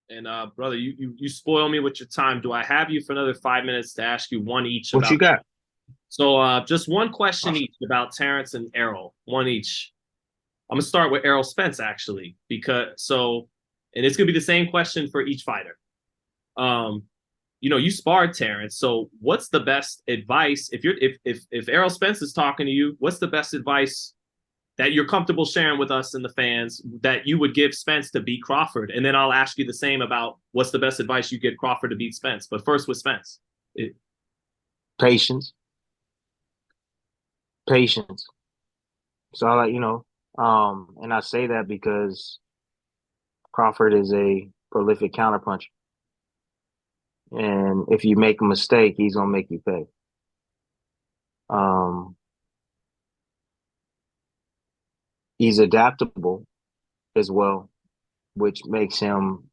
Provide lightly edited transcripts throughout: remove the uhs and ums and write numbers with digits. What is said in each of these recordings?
And brother, you spoil me with your time. Do I have you for another 5 minutes to ask you one each What about? you got? So just one question each about Terence and Errol. One each. I'm gonna start with Errol Spence actually, and it's gonna be the same question for each fighter. Um, you sparred Terrence. So what's the best advice if Errol Spence is talking to you? What's the best advice that you're comfortable sharing with us and the fans that you would give Spence to beat Crawford? And then I'll ask you the same about what's the best advice you give Crawford to beat Spence. But first with Spence. Patience, patience. So I and I say that because Crawford is a prolific counterpuncher, and if you make a mistake, he's gonna make you pay. Um, he's adaptable as well, which makes him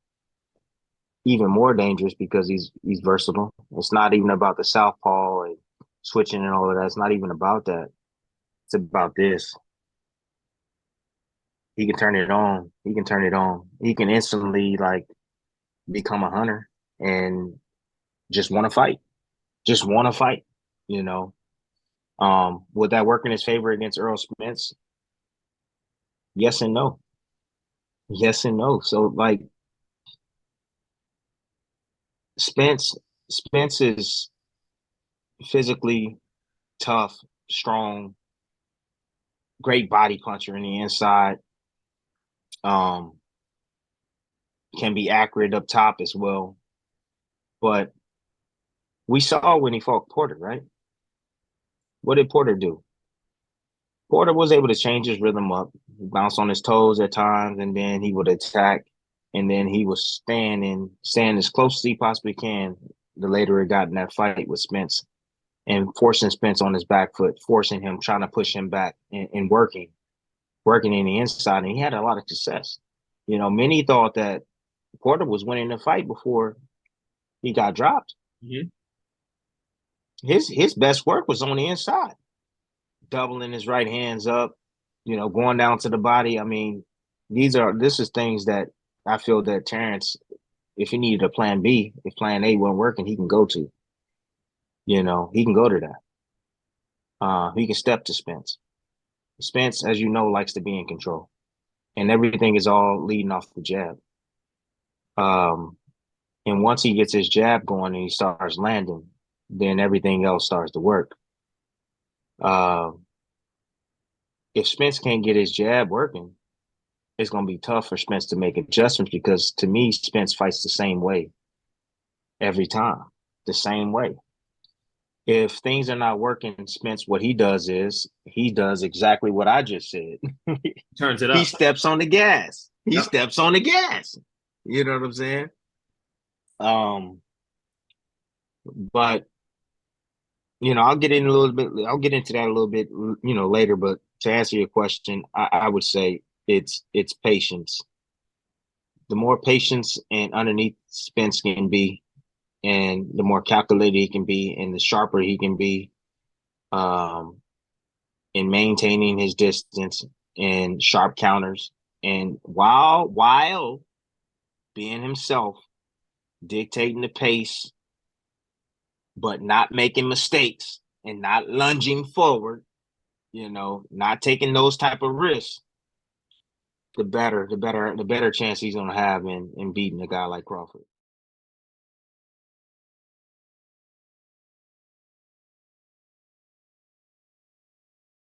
even more dangerous because he's versatile. It's not even about the southpaw and switching and all of that. It's not even about that. It's about this. He can turn it on. He can turn it on. He can instantly like become a hunter and just want to fight. Just want to fight. You know. Would that work in his favor against Errol Spence? Yes and no. Yes and no. So like Spence, Spence is physically tough, strong, great body puncher in the inside. Um, can be accurate up top as well. But we saw when he fought Porter, right? What did Porter do? Porter was able to change his rhythm up, bounce on his toes at times, and then he would attack, and then he was stand as close as he possibly can. The later it got in that fight with Spence and forcing Spence on his back foot, forcing him, trying to push him back and working in the inside, and he had a lot of success. Many thought that Porter was winning the fight before he got dropped. Mhm. His best work was on the inside, doubling his right hands up, going down to the body. I mean, this is things that I feel that Terrence, if he needed a plan B, if plan A wasn't working, he can go to. He can go to that. He can step to Spence. Spence, as you know, likes to be in control, and everything is all leading off the jab. Um, and once he gets his jab going and he starts landing, then everything else starts to work. Uh, if Spence can't get his jab working, it's going to be tough for Spence to make adjustments because to me, Spence fights the same way every time, the same way. If things are not working, Spence, what he does is he does exactly what I just said. Turns it He up. steps on the gas. He Yep. steps on the gas. You know what I'm saying? Um, but I'll get in a little bit. I'll get into that a little bit, later. But to answer your question, I would say it's patience. The more patience and underneath Spence can be, and the more calculated he can be, and the sharper he can be, um, in maintaining his distance and sharp counters, and while being himself, dictating the pace, but not making mistakes and not lunging forward, not taking those type of risks, the better chance he's gonna have in beating a guy like Crawford.